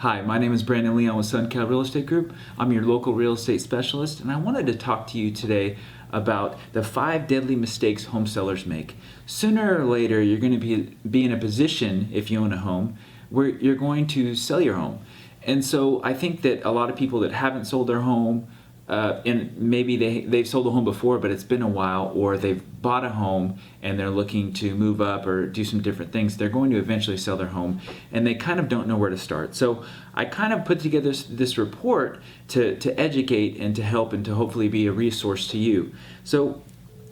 Hi, my name is Brandon Leon with SunCal Real Estate Group. I'm your local real estate specialist, and I wanted to talk to you today about the 5 deadly mistakes home sellers make. Sooner or later, you're going to be in a position, if you own a home, where you're going to sell your home. And so I think that a lot of people that haven't sold their home, and maybe they've sold a home before, but it's been a while, or they've bought a home and they're looking to move up or do some different things, they're going to eventually sell their home, and they kind of don't know where to start. So I kind of put together this report to educate and to help and to hopefully be a resource to you. So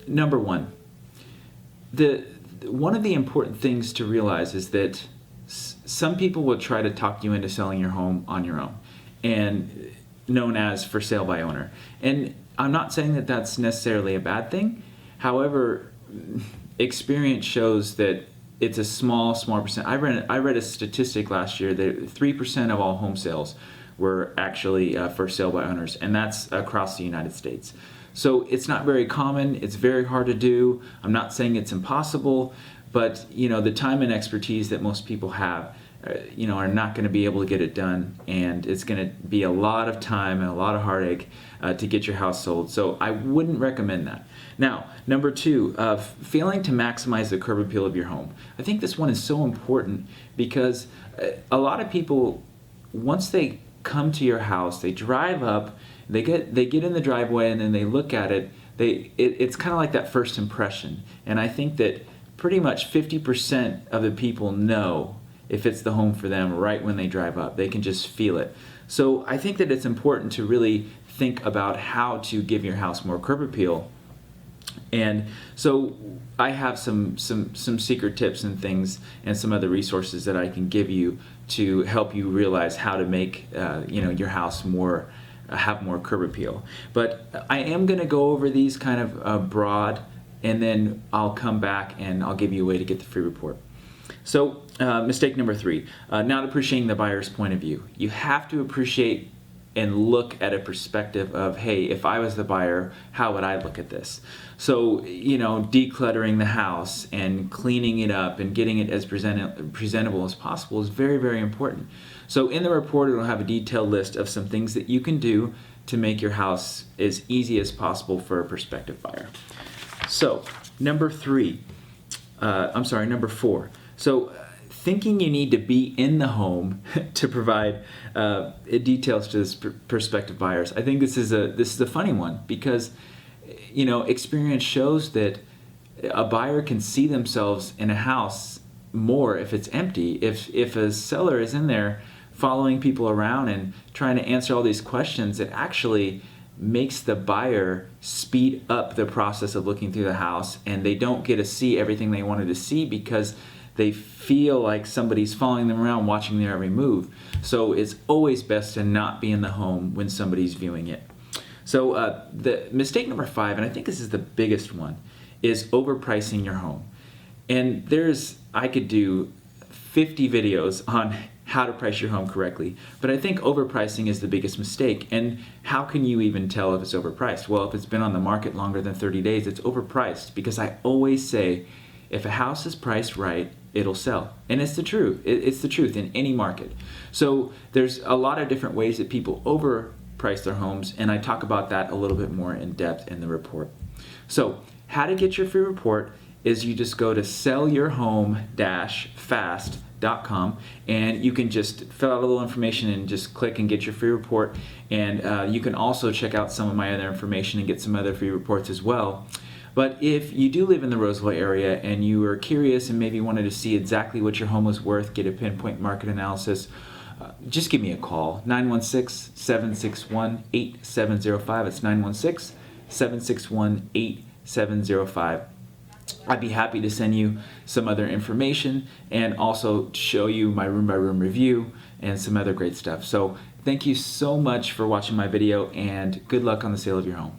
number one, one of the important things to realize is that some people will try to talk you into selling your home on your own, and known as for sale by owner. And I'm not saying that that's necessarily a bad thing. However, experience shows that it's a small percent. I read a statistic last year that 3% of all home sales were actually for sale by owners, and that's across the United States. So it's not very common. It's very hard to do. I'm not saying it's impossible, but the time and expertise that most people have are not going to be able to get it done, and it's going to be a lot of time and a lot of heartache to get your house sold. So I wouldn't recommend that. Now, number two, failing to maximize the curb appeal of your home. I think this one is so important because a lot of people, once they come to your house, they drive up, they get in the driveway, and then they look at it. It's kind of like that first impression, and I think that pretty much 50% of the people know if it's the home for them right when they drive up. They can just feel it. So I think that it's important to really think about how to give your house more curb appeal. And so I have some secret tips and things and some other resources that I can give you to help you realize how to make your house have more curb appeal. But I am going to go over these kind of broad, and then I'll come back and I'll give you a way to get the free report. So mistake number 3, not appreciating the buyer's point of view. You have to appreciate and look at a perspective of, hey, if I was the buyer, how would I look at this? So, decluttering the house and cleaning it up and getting it as presentable as possible is very, very important. So in the report, it'll have a detailed list of some things that you can do to make your house as easy as possible for a prospective buyer. So number 4. So thinking you need to be in the home to provide details to this prospective buyers. I think this is a funny one because experience shows that a buyer can see themselves in a house more if it's empty. If a seller is in there following people around and trying to answer all these questions, it actually makes the buyer speed up the process of looking through the house, and they don't get to see everything they wanted to see because they feel like somebody's following them around, watching their every move. So it's always best to not be in the home when somebody's viewing it. So the mistake number 5, and I think this is the biggest one, is overpricing your home. And I could do 50 videos on how to price your home correctly, but I think overpricing is the biggest mistake. And how can you even tell if it's overpriced? Well, if it's been on the market longer than 30 days, it's overpriced, because I always say, if a house is priced right, it'll sell. And it's the truth. It's the truth in any market. So there's a lot of different ways that people overprice their homes, and I talk about that a little bit more in depth in the report. So how to get your free report is you just go to sellyourhome-fast.com, and you can just fill out a little information and just click and get your free report. And you can also check out some of my other information and get some other free reports as well. But if you do live in the Roseville area and you are curious and maybe wanted to see exactly what your home was worth, get a pinpoint market analysis, just give me a call, 916-761-8705. It's 916-761-8705. I'd be happy to send you some other information and also show you my room-by-room review and some other great stuff. So thank you so much for watching my video, and good luck on the sale of your home.